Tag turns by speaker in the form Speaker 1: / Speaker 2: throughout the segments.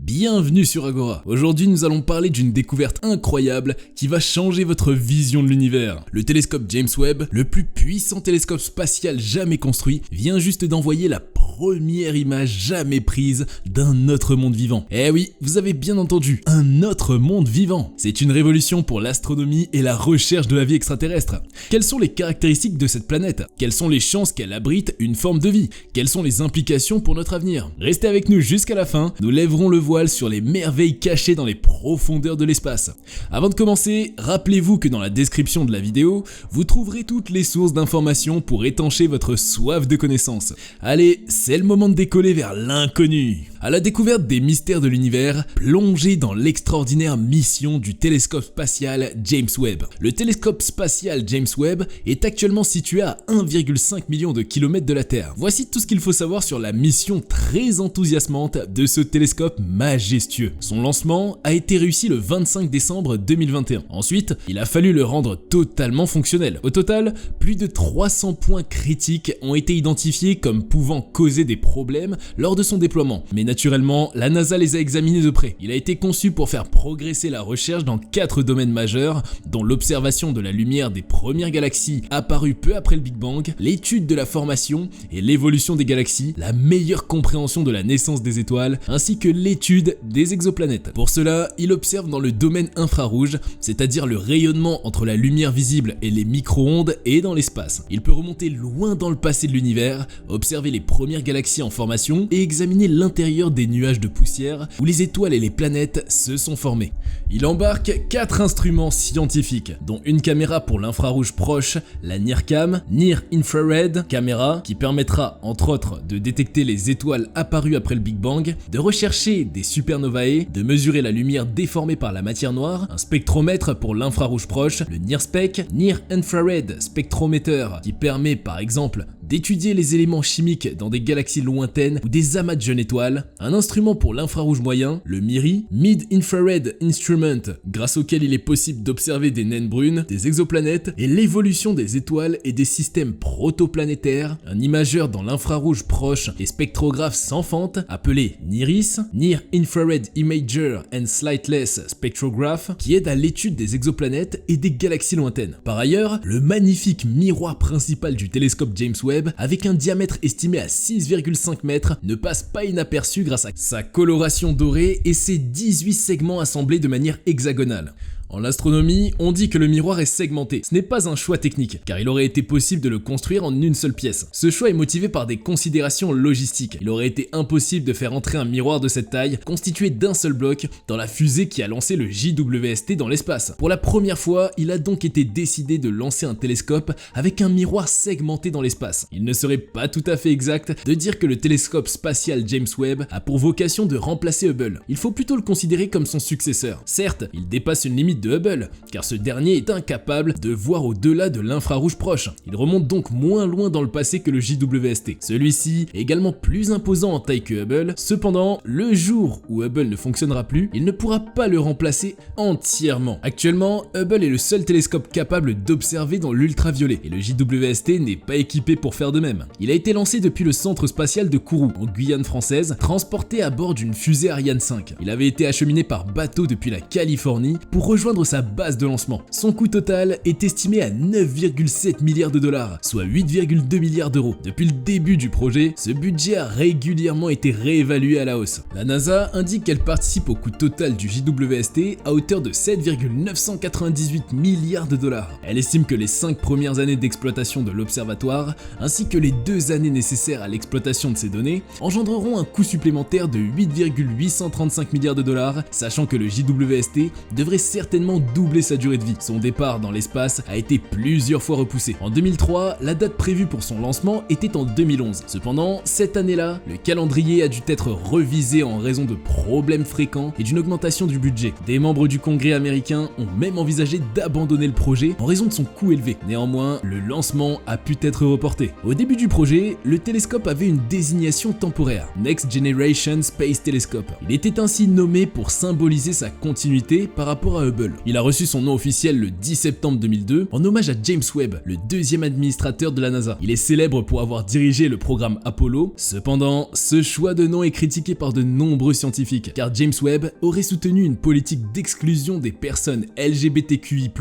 Speaker 1: Bienvenue sur Agora. Aujourd'hui nous allons parler d'une découverte incroyable qui va changer votre vision de l'univers. Le télescope James Webb, le plus puissant télescope spatial jamais construit, vient juste d'envoyer la première image jamais prise d'un autre monde vivant. Eh oui, vous avez bien entendu, un autre monde vivant. C'est une révolution pour l'astronomie et la recherche de la vie extraterrestre. Quelles sont les caractéristiques de cette planète? Quelles sont les chances qu'elle abrite une forme de vie? Quelles sont les implications pour notre avenir? Restez avec nous jusqu'à la fin, nous lèverons le voile sur les merveilles cachées dans les profondeurs de l'espace. Avant de commencer, rappelez-vous que dans la description de la vidéo, vous trouverez toutes les sources d'informations pour étancher votre soif de connaissances. Allez, c'est le moment de décoller vers l'inconnu. À la découverte des mystères de l'univers, plongez dans l'extraordinaire mission du télescope spatial James Webb. Le télescope spatial James Webb est actuellement situé à 1,5 million de kilomètres de la Terre. Voici tout ce qu'il faut savoir sur la mission très enthousiasmante de ce télescope majestueux. Son lancement a été réussi le 25 décembre 2021. Ensuite, il a fallu le rendre totalement fonctionnel. Au total, plus de 300 points critiques ont été identifiés comme pouvant causer des problèmes lors de son déploiement. Mais naturellement, la NASA les a examinés de près. Il a été conçu pour faire progresser la recherche dans 4 domaines majeurs, dont l'observation de la lumière des premières galaxies apparues peu après le Big Bang, l'étude de la formation et l'évolution des galaxies, la meilleure compréhension de la naissance des étoiles, ainsi que l'étude des exoplanètes. Pour cela, il observe dans le domaine infrarouge, c'est-à-dire le rayonnement entre la lumière visible et les micro-ondes et dans l'espace. Il peut remonter loin dans le passé de l'univers, observer les premières galaxies en formation et examiner l'intérieur des nuages de poussière où les étoiles et les planètes se sont formées. Il embarque 4 instruments scientifiques, dont une caméra pour l'infrarouge proche, la NIRCam, Near Infrared Camera, qui permettra entre autres de détecter les étoiles apparues après le Big Bang, de rechercher des supernovae, de mesurer la lumière déformée par la matière noire, un spectromètre pour l'infrarouge proche, le NIRSpec, Near Infrared Spectrometer, qui permet par exemple d'étudier les éléments chimiques dans des galaxies lointaines ou des amas de jeunes étoiles, un instrument pour l'infrarouge moyen, le MIRI, Mid Infrared Instrument, grâce auquel il est possible d'observer des naines brunes, des exoplanètes et l'évolution des étoiles et des systèmes protoplanétaires, un imageur dans l'infrarouge proche et spectrographe sans fente, appelé NIRIS, Near Infrared Imager and Slightless Spectrograph, qui aide à l'étude des exoplanètes et des galaxies lointaines. Par ailleurs, le magnifique miroir principal du télescope James Webb, avec un diamètre estimé à 6,5 mètres, ne passe pas inaperçu grâce à sa coloration dorée et ses 18 segments assemblés de manière hexagonale. En astronomie, on dit que le miroir est segmenté. Ce n'est pas un choix technique, car il aurait été possible de le construire en une seule pièce. Ce choix est motivé par des considérations logistiques. Il aurait été impossible de faire entrer un miroir de cette taille, constitué d'un seul bloc, dans la fusée qui a lancé le JWST dans l'espace. Pour la première fois, il a donc été décidé de lancer un télescope avec un miroir segmenté dans l'espace. Il ne serait pas tout à fait exact de dire que le télescope spatial James Webb a pour vocation de remplacer Hubble. Il faut plutôt le considérer comme son successeur. Certes, il dépasse une limite de Hubble, car ce dernier est incapable de voir au-delà de l'infrarouge proche. Il remonte donc moins loin dans le passé que le JWST. Celui-ci est également plus imposant en taille que Hubble, cependant, le jour où Hubble ne fonctionnera plus, il ne pourra pas le remplacer entièrement. Actuellement, Hubble est le seul télescope capable d'observer dans l'ultraviolet, et le JWST n'est pas équipé pour faire de même. Il a été lancé depuis le centre spatial de Kourou, en Guyane française, transporté à bord d'une fusée Ariane 5. Il avait été acheminé par bateau depuis la Californie pour rejoindre sa base de lancement. Son coût total est estimé à 9,7 milliards de dollars, soit 8,2 milliards d'euros. Depuis le début du projet, ce budget a régulièrement été réévalué à la hausse. La NASA indique qu'elle participe au coût total du JWST à hauteur de 7,998 milliards de dollars. Elle estime que les 5 premières années d'exploitation de l'observatoire, ainsi que les 2 années nécessaires à l'exploitation de ces données, engendreront un coût supplémentaire de 8,835 milliards de dollars, sachant que le JWST devrait certainement doubler sa durée de vie. Son départ dans l'espace a été plusieurs fois repoussé. En 2003, la date prévue pour son lancement était en 2011. Cependant, cette année-là, le calendrier a dû être revisé en raison de problèmes fréquents et d'une augmentation du budget. Des membres du Congrès américain ont même envisagé d'abandonner le projet en raison de son coût élevé. Néanmoins, le lancement a pu être reporté. Au début du projet, le télescope avait une désignation temporaire, Next Generation Space Telescope. Il était ainsi nommé pour symboliser sa continuité par rapport à Hubble. Hubble. Il a reçu son nom officiel le 10 septembre 2002 en hommage à James Webb, le deuxième administrateur de la NASA. Il est célèbre pour avoir dirigé le programme Apollo. Cependant, ce choix de nom est critiqué par de nombreux scientifiques, car James Webb aurait soutenu une politique d'exclusion des personnes LGBTQI+,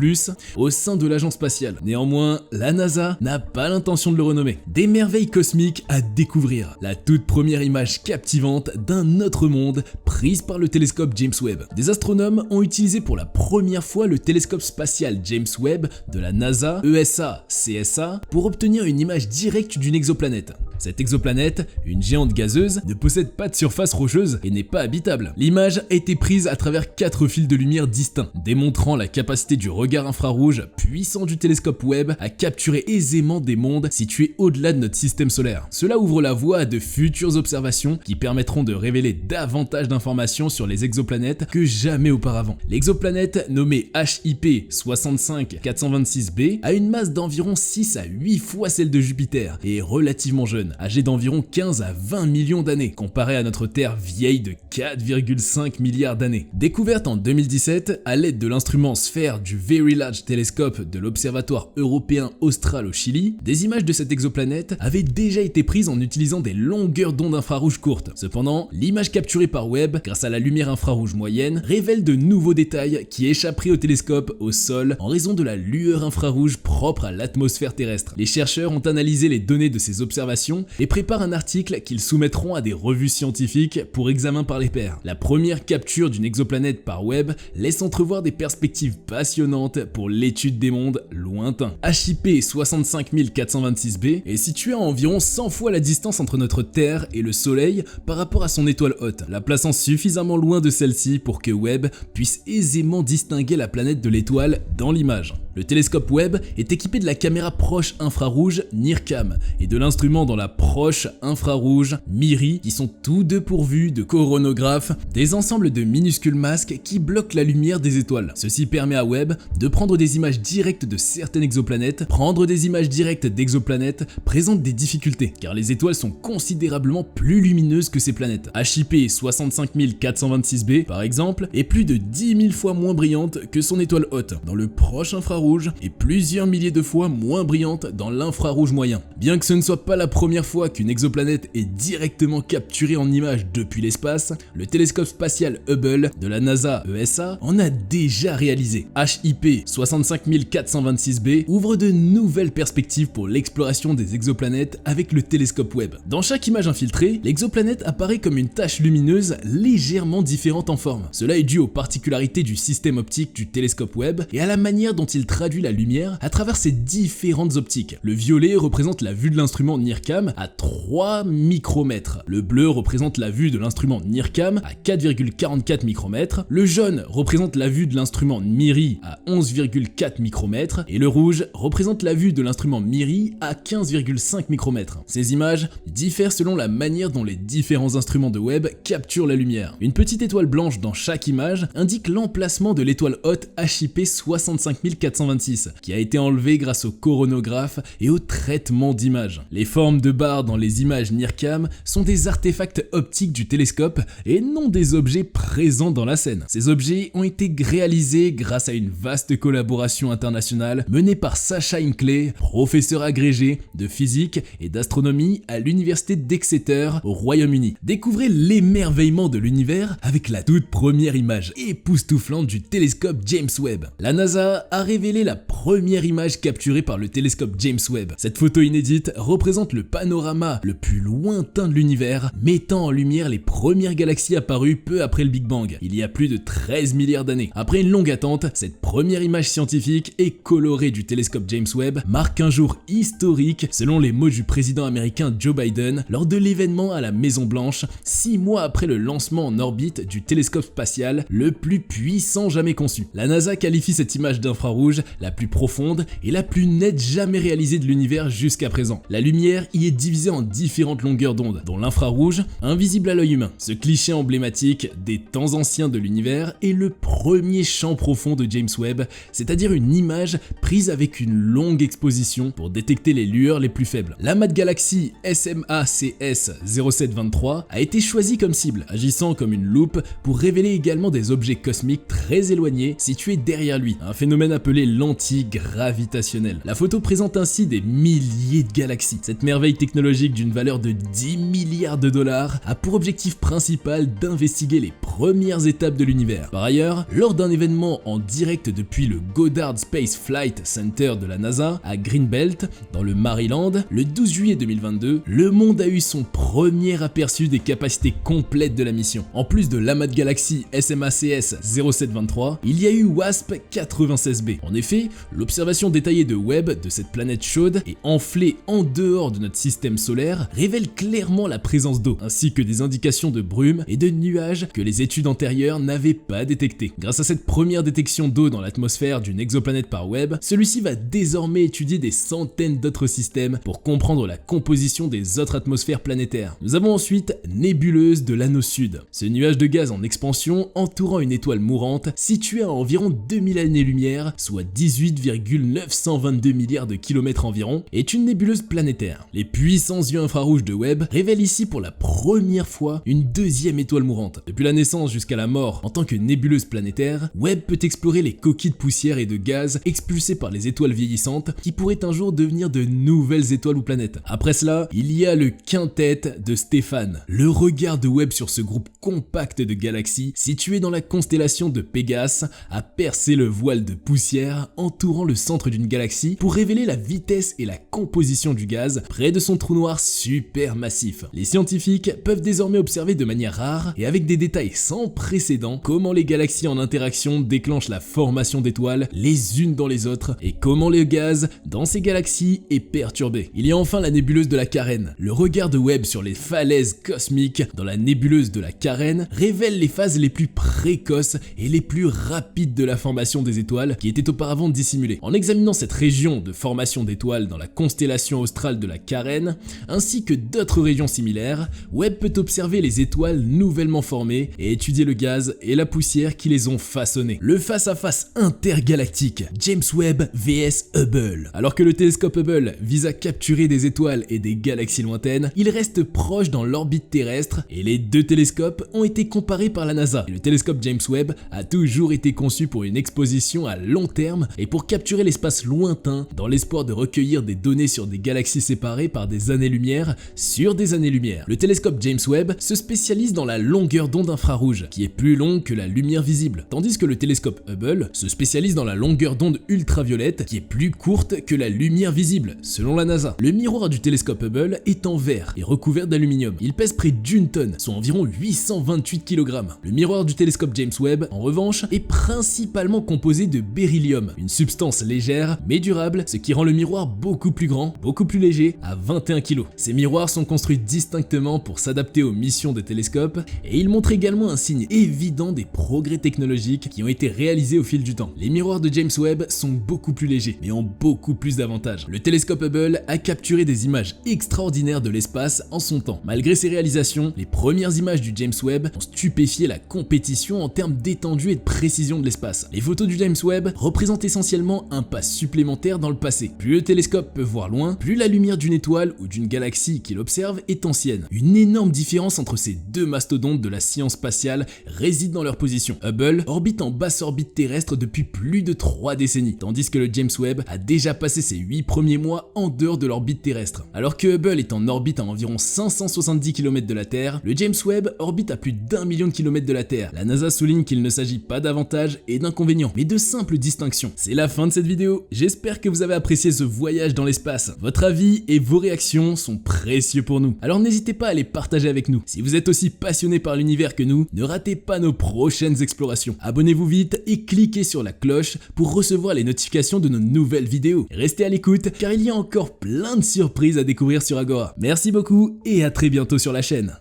Speaker 1: au sein de l'agence spatiale. Néanmoins, la NASA n'a pas l'intention de le renommer. Des merveilles cosmiques à découvrir. La toute première image captivante d'un autre monde prise par le télescope James Webb. Des astronomes ont utilisé pour la première fois le télescope spatial James Webb de la NASA, ESA-CSA, pour obtenir une image directe d'une exoplanète. Cette exoplanète, une géante gazeuse, ne possède pas de surface rocheuse et n'est pas habitable. L'image a été prise à travers 4 fils de lumière distincts, démontrant la capacité du regard infrarouge puissant du télescope Webb à capturer aisément des mondes situés au-delà de notre système solaire. Cela ouvre la voie à de futures observations qui permettront de révéler davantage d'informations sur les exoplanètes que jamais auparavant. L'exoplanète nommée HIP 65426b a une masse d'environ 6 à 8 fois celle de Jupiter et est relativement jeune, âgé d'environ 15 à 20 millions d'années, comparé à notre Terre vieille de 4,5 milliards d'années. Découverte en 2017 à l'aide de l'instrument SPHERE du Very Large Telescope de l'Observatoire européen austral au Chili, des images de cette exoplanète avaient déjà été prises en utilisant des longueurs d'onde infrarouges courtes. Cependant, l'image capturée par Webb, grâce à la lumière infrarouge moyenne, révèle de nouveaux détails qui échapperaient au télescope au sol en raison de la lueur infrarouge propre à l'atmosphère terrestre. Les chercheurs ont analysé les données de ces observations et préparent un article qu'ils soumettront à des revues scientifiques pour examen par les pairs. La première capture d'une exoplanète par Webb laisse entrevoir des perspectives passionnantes pour l'étude des mondes lointains. HIP 65426b est situé à environ 100 fois la distance entre notre Terre et le Soleil par rapport à son étoile hôte, la plaçant suffisamment loin de celle-ci pour que Webb puisse aisément distinguer la planète de l'étoile dans l'image. Le télescope Webb est équipé de la caméra proche infrarouge NIRCam et de l'instrument dans la proche infrarouge MIRI qui sont tous deux pourvus de coronographes, des ensembles de minuscules masques qui bloquent la lumière des étoiles. Ceci permet à Webb de prendre des images directes de certaines exoplanètes. Prendre des images directes d'exoplanètes présente des difficultés car les étoiles sont considérablement plus lumineuses que ces planètes. HIP 65426b par exemple est plus de 10 000 fois moins brillante que son étoile hôte dans le proche infrarouge et plusieurs milliers de fois moins brillante dans l'infrarouge moyen. Bien que ce ne soit pas la première fois qu'une exoplanète est directement capturée en image depuis l'espace, le télescope spatial Hubble de la NASA ESA en a déjà réalisé. HIP 65426b ouvre de nouvelles perspectives pour l'exploration des exoplanètes avec le télescope Webb. Dans chaque image infiltrée, l'exoplanète apparaît comme une tache lumineuse légèrement différente en forme. Cela est dû aux particularités du système optique du télescope Webb et à la manière dont il traduit la lumière à travers ses différentes optiques. Le violet représente la vue de l'instrument NIRCam à 3 micromètres. Le bleu représente la vue de l'instrument NIRCam à 4,44 micromètres. Le jaune représente la vue de l'instrument MIRI à 11,4 micromètres. Et le rouge représente la vue de l'instrument MIRI à 15,5 micromètres. Ces images diffèrent selon la manière dont les différents instruments de Webb capturent la lumière. Une petite étoile blanche dans chaque image indique l'emplacement de l'étoile hôte HIP 65426 qui a été enlevée grâce au coronographe et au traitement d'images. Les formes de barres dans les images NIRCam sont des artefacts optiques du télescope et non des objets présents dans la scène. Ces objets ont été réalisés grâce à une vaste collaboration internationale menée par Sacha Hinckley, professeur agrégé de physique et d'astronomie à l'université d'Exeter au Royaume-Uni. Découvrez l'émerveillement de l'univers avec la toute première image époustouflante du télescope James Webb. La NASA a révélé la première image capturée par le télescope James Webb. Cette photo inédite représente le panorama le plus lointain de l'univers, mettant en lumière les premières galaxies apparues peu après le Big Bang, il y a plus de 13 milliards d'années. Après une longue attente, cette première image scientifique et colorée du télescope James Webb marque un jour historique selon les mots du président américain Joe Biden lors de l'événement à la Maison Blanche, 6 mois après le lancement en orbite du télescope spatial le plus puissant jamais conçu. La NASA qualifie cette image d'infrarouge infrarouge la plus profonde et la plus nette jamais réalisée de l'univers jusqu'à présent. La lumière y est divisée en différentes longueurs d'onde, dont l'infrarouge, invisible à l'œil humain. Ce cliché emblématique des temps anciens de l'univers est le premier champ profond de James Webb, c'est-à-dire une image prise avec une longue exposition pour détecter les lueurs les plus faibles. L'amas de galaxies SMACS 0723 a été choisi comme cible, agissant comme une loupe pour révéler également des objets cosmiques très éloignés situés derrière lui, un phénomène appelé l'antigravitationnel. La photo présente ainsi des milliers de galaxies. Cette merveille technologique d'une valeur de 10 milliards de dollars a pour objectif principal d'investiguer les premières étapes de l'univers. Par ailleurs, lors d'un événement en direct depuis le Goddard Space Flight Center de la NASA à Greenbelt, dans le Maryland, le 12 juillet 2022, le monde a eu son premier aperçu des capacités complètes de la mission. En plus de l'amas de galaxies SMACS 0723, il y a eu WASP-96b. En effet, l'observation détaillée de Webb de cette planète chaude et enflée en dehors de notre système solaire révèle clairement la présence d'eau, ainsi que des indications de brume et de nuages que les études antérieures n'avaient pas détectées. Grâce à cette première détection d'eau dans l'atmosphère d'une exoplanète par Webb, celui-ci va désormais étudier des centaines d'autres systèmes pour comprendre la composition des autres atmosphères planétaires. Nous avons ensuite nébuleuse de l'anneau sud. Ce nuage de gaz en expansion entourant une étoile mourante située à environ 2000 années-lumière, soit 18,922 milliards de kilomètres environ, est une nébuleuse planétaire. Les puissants yeux infrarouges de Webb révèlent ici pour la première fois une deuxième étoile mourante. Depuis la naissance jusqu'à la mort en tant que nébuleuse planétaire, Webb peut explorer les coquilles de poussière et de gaz expulsées par les étoiles vieillissantes qui pourraient un jour devenir de nouvelles étoiles ou planètes. Après cela, il y a le quintet de Stéphane, le regard de Webb sur ce groupe compact de galaxies situé dans la constellation de Pégase a percé le voile de poussière entourant le centre d'une galaxie pour révéler la vitesse et la composition du gaz près de son trou noir supermassif. Les scientifiques peuvent désormais observer de manière rare et avec des détails sans précédent comment les galaxies en interaction déclenchent la formation d'étoiles les unes dans les autres et comment le gaz dans ces galaxies est perturbé. Il y a enfin la nébuleuse de la Carène. Le regard de Webb sur les falaises cosmiques dans la nébuleuse de la Carène révèle les phases les plus précoces et les plus rapides de la formation des étoiles qui étaient auparavant dissimulées. En examinant cette région de formation d'étoiles dans la constellation australe de la Carène, ainsi que d'autres régions similaires, Webb peut observer les étoiles nouvellement formées et étudier le gaz et la poussière qui les ont façonnées. Le face-à-face intergalactique James Webb vs Hubble. Alors que le télescope Hubble vise à capturer des étoiles et des galaxies lointaines, il reste proche dans l'orbite terrestre et les deux télescopes ont été comparés par la NASA. Et le télescope James Webb a toujours été conçu pour une exposition à long terme et pour capturer l'espace lointain dans l'espoir de recueillir des données sur des galaxies séparées par des années-lumière sur des années-lumière. Le télescope James Webb se spécialise dans la longueur d'onde infrarouge, qui est plus longue que la lumière visible, tandis que le télescope Hubble se spécialise dans la longueur d'onde ultraviolette, qui est plus courte que la lumière visible, selon la NASA. Le miroir du télescope Hubble est en verre et recouvert d'aluminium. Il pèse près d'une tonne, soit environ 828 kg. Le miroir du télescope James Webb, en revanche, est principalement composé de beryllium, une substance légère mais durable, ce qui rend le miroir beaucoup plus grand, beaucoup plus léger, à 21 kg. Ces miroirs sont construits distinctement pour s'adapter aux missions des télescopes et ils montrent également un signe évident des progrès technologiques qui ont été réalisés au fil du temps. Les miroirs de James Webb sont beaucoup plus légers mais ont beaucoup plus d'avantages. Le télescope Hubble a capturé des images extraordinaires de l'espace en son temps. Malgré ces réalisations, les premières images du James Webb ont stupéfié la compétition en termes d'étendue et de précision de l'espace. Les photos du James Webb représentent essentiellement un pas supplémentaire dans le passé. Plus le télescope peut voir loin, plus la lumière d'une étoile ou d'une galaxie qu'il observe est ancienne. Une énorme différence entre ces deux mastodontes de la science spatiale réside dans leur position. Hubble orbite en basse orbite terrestre depuis plus de 3 décennies, tandis que le James Webb a déjà passé ses 8 premiers mois en dehors de l'orbite terrestre. Alors que Hubble est en orbite à environ 570 km de la Terre, le James Webb orbite à plus d'1 million de kilomètres de la Terre. La NASA souligne qu'il ne s'agit pas d'avantages et d'inconvénients, mais de simples distinctions. C'est la fin de cette vidéo, j'espère que vous avez apprécié ce voyage dans l'espace. Votre avis et vos réactions sont précieux pour nous, alors n'hésitez pas à les partager avec nous. Si vous êtes aussi passionné par l'univers que nous, ne ratez pas nos prochaines explorations. Abonnez-vous vite et cliquez sur la cloche pour recevoir les notifications de nos nouvelles vidéos. Restez à l'écoute car il y a encore plein de surprises à découvrir sur Agora. Merci beaucoup et à très bientôt sur la chaîne.